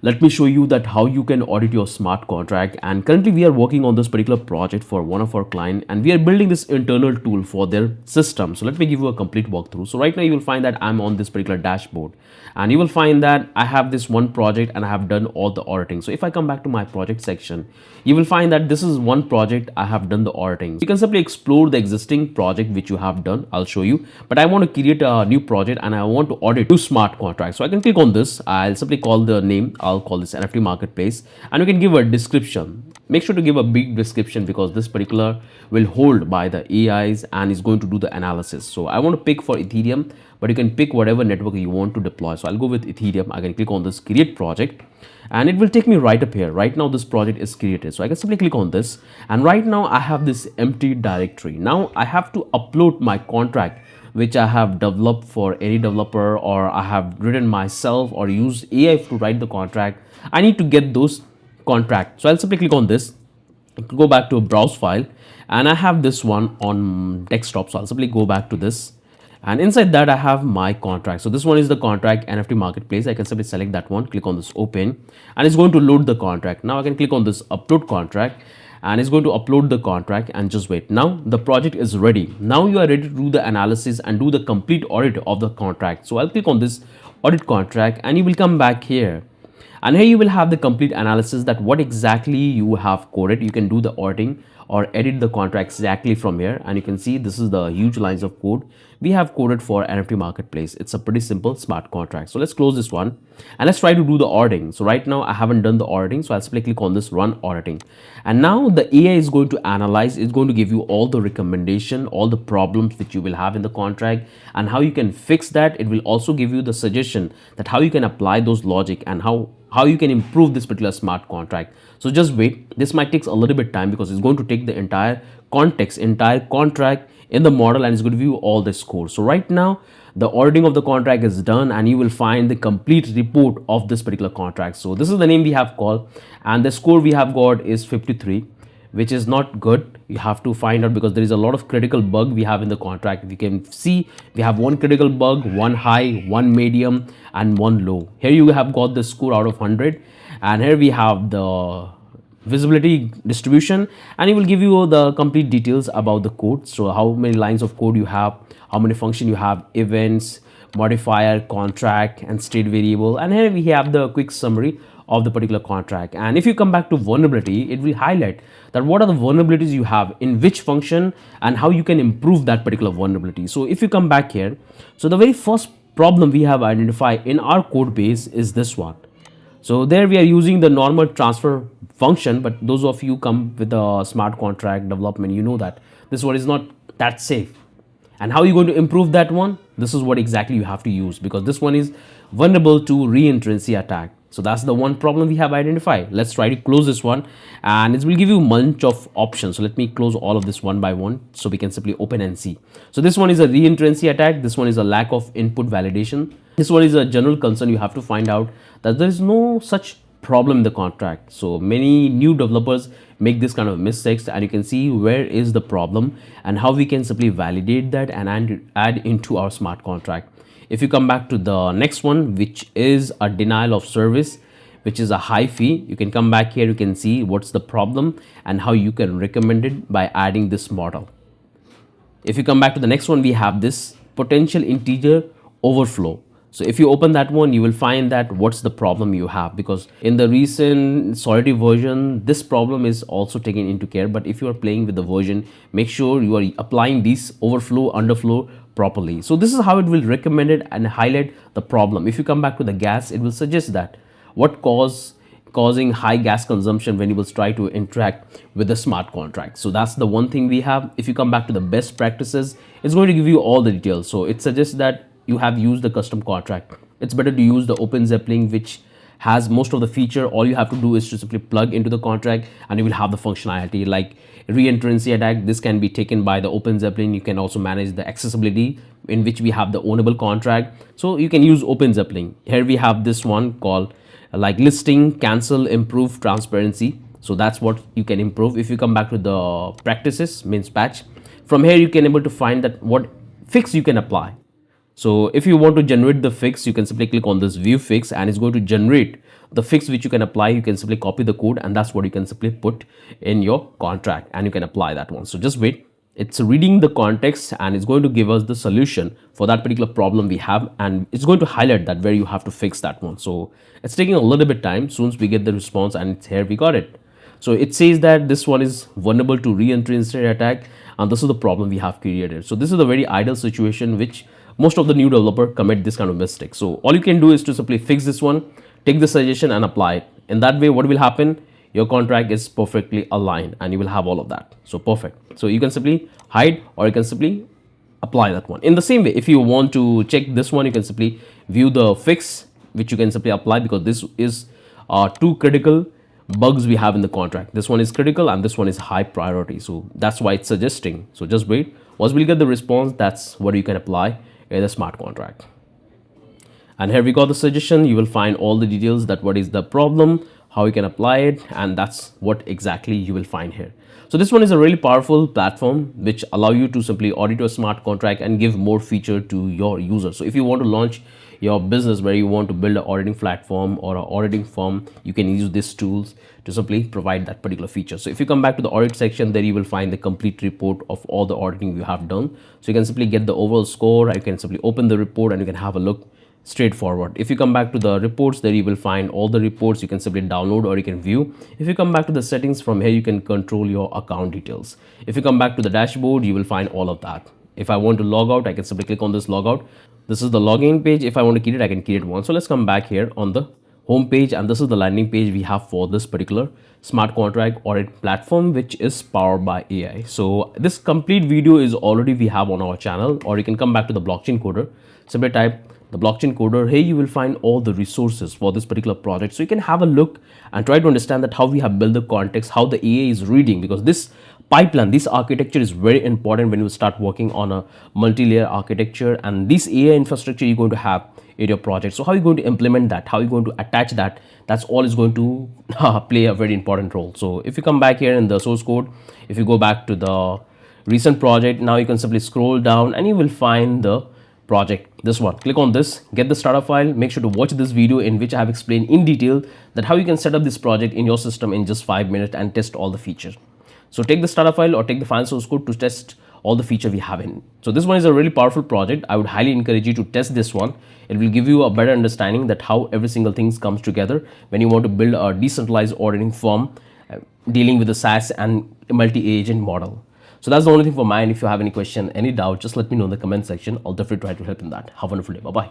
Let me show you that how you can audit your smart contract. And currently we are working on this particular project for one of our client, and we are building this internal tool for their system. So let me give you a complete walkthrough. So right now you will find that I'm on this particular dashboard, and you will find that I have this one project and I have done all the auditing. So if I come back to my project section, you will find that this is one project I have done the auditing. You can simply explore the existing project which you have done. I'll show you, but I want to create a new project and I want to audit two smart contracts. So I can click on this. I'll simply call the name. I'll call this NFT marketplace, and you can give a description. Make sure to give a big description because this particular will hold by the AIs and is going to do the analysis. So I want to pick for Ethereum, but you can pick whatever network you want to deploy. So I'll go with Ethereum. I can click on this create project, and it will take me right up here. Right now this project is created, so I can simply click on this, and right now I have this empty directory. Now I have to upload my contract which I have developed for any developer, or I have written myself or used AI to write the contract. I need to get those contracts. So I'll simply click on this, go back to a browse file, and I have this one on desktop. So I'll simply go back to this, and inside that I have my contract. So this one is the contract NFT marketplace. I can simply select that one, click on this open, and it's going to load the contract. Now I can click on this upload contract, and it's going to upload the contract, and just wait. Now the project is ready. Now you are ready to do the analysis and do the complete audit of the contract. So I'll click on this audit contract, and you will come back here, and here you will have the complete analysis that what exactly you have coded. You can do the auditing or edit the contract exactly from here, and you can see this is the huge lines of code we have coded for NFT marketplace. It's a pretty simple smart contract. So let's close this one and let's try to do the auditing. So right now I haven't done the auditing, so I'll simply click on this run auditing, and now the AI is going to analyze. It's going to give you all the recommendation, all the problems which you will have in the contract and how you can fix that. It will also give you the suggestion that how you can apply those logic and how you can improve this particular smart contract. So just wait. This might take a little bit time because it's going to take the entire context, entire contract in the model, and it's going to give you all this code. So right now the auditing of the contract is done, and you will find the complete report of this particular contract. So this is the name we have called, and the score we have got is 53, which is not good. You have to find out because there is a lot of critical bug we have in the contract. You can see we have one critical bug, one high, one medium, and one low. Here you have got the score out of 100, and here we have the visibility distribution, and it will give you the complete details about the code. So how many lines of code you have, how many function you have, events, modifier, contract, and state variable. And here we have the quick summary of the particular contract. And if you come back to vulnerability, it will highlight that what are the vulnerabilities you have in which function and how you can improve that particular vulnerability. So if you come back here, so the very first problem we have identified in our code base is this one. So there we are using the normal transfer function, but those of you come with a smart contract development, you know that this one is not that safe. And how are you going to improve that one? This is what exactly you have to use, because this one is vulnerable to reentrancy attack. So that's the one problem we have identified. Let's try to close this one, and it will give you a bunch of options. So let me close all of this one by one so we can simply open and see. So this one is a reentrancy attack. This one is a lack of input validation. This one is a general concern. You have to find out that there is no such problem in the contract. So many new developers make this kind of mistakes, and you can see where is the problem and how we can simply validate that and add into our smart contract. If you come back to the next one, which is a denial of service, which is a high fee, you can come back here. You can see what's the problem and how you can recommend it by adding this model. If you come back to the next one, we have this potential integer overflow. So if you open that one, you will find that what's the problem you have, because in the recent Solidity version, this problem is also taken into care. But if you are playing with the version, make sure you are applying these overflow, underflow properly. So this is how it will recommend it and highlight the problem. If you come back to the gas, it will suggest that what causing high gas consumption when you will try to interact with the smart contract. So that's the one thing we have. If you come back to the best practices, it's going to give you all the details. So it suggests that you have used the custom contract. It's better to use the Open Zeppelin, which has most of the feature. All you have to do is to simply plug into the contract and you will have the functionality like reentrancy attack. This can be taken by the Open Zeppelin. You can also manage the accessibility, in which we have the ownable contract. So you can use Open Zeppelin. Here we have this one called like listing, cancel, improve transparency. So that's what you can improve. If you come back to the practices, means patch, from here you can able to find that what fix you can apply. So if you want to generate the fix, you can simply click on this view fix and it's going to generate the fix which you can apply. You can simply copy the code and that's what you can simply put in your contract and you can apply that one. So just wait. It's reading the context and it's going to give us the solution for that particular problem we have, and it's going to highlight that where you have to fix that one. So it's taking a little bit time. Soon as we get the response and it's here, we got it. So it says that this one is vulnerable to re-entry instead attack, and this is the problem we have created. So this is a very ideal situation which most of the new developer commit this kind of mistake. So all you can do is to simply fix this one, take the suggestion and apply it. In that way, what will happen? Your contract is perfectly aligned and you will have all of that. So perfect. So you can simply hide or you can simply apply that one. In the same way, if you want to check this one, you can simply view the fix which you can simply apply, because this is two critical bugs we have in the contract. This one is critical and this one is high priority. So that's why it's suggesting. So just wait. Once we'll get the response, that's what you can apply in the smart contract. And here we got the suggestion. You will find all the details that what is the problem, how you can apply it, and that's what exactly you will find here. So this one is a really powerful platform which allow you to simply audit your smart contract and give more feature to your users. So if you want to launch your business where you want to build an auditing platform or an auditing firm, you can use these tools to simply provide that particular feature. So if you come back to the audit section, there you will find the complete report of all the auditing you have done. So you can simply get the overall score. You can simply open the report and you can have a look straightforward. If you come back to the reports, there you will find all the reports. You can simply download or you can view. If you come back to the settings, from here you can control your account details. If you come back to the dashboard, you will find all of that. If I want to log out, I can simply click on this logout. This is the login page. If I want to keep it, I can keep it once. So let's come back here on the home page, and this is the landing page we have for this particular smart contract audit platform which is powered by AI. So this complete video is already we have on our channel, or you can come back to the blockchain coder, simply type the blockchain coder. Here you will find all the resources for this particular project, so you can have a look and try to understand that how we have built the context, how the AI is reading, because this pipeline, this architecture is very important when you start working on a multi-layer architecture, and this AI infrastructure you're going to have in your project. So how are you going to implement that, how are you going to attach that, that's all is going to play a very important role. So if you come back here in the source code, if you go back to the recent project, now you can simply scroll down and you will find the project, this one. Click on this, get the starter file. Make sure to watch this video in which I have explained in detail that how you can set up this project in your system in just 5 minutes and test all the features. So take the starter file or take the final source code to test all the feature we have in. So this one is a really powerful project. I would highly encourage you to test this one. It will give you a better understanding that how every single thing comes together when you want to build a decentralized auditing firm dealing with the SaaS and multi-agent model. So that's the only thing for mine. If you have any question, any doubt, just let me know in the comment section. I'll definitely try to help in that. Have a wonderful day. Bye-bye.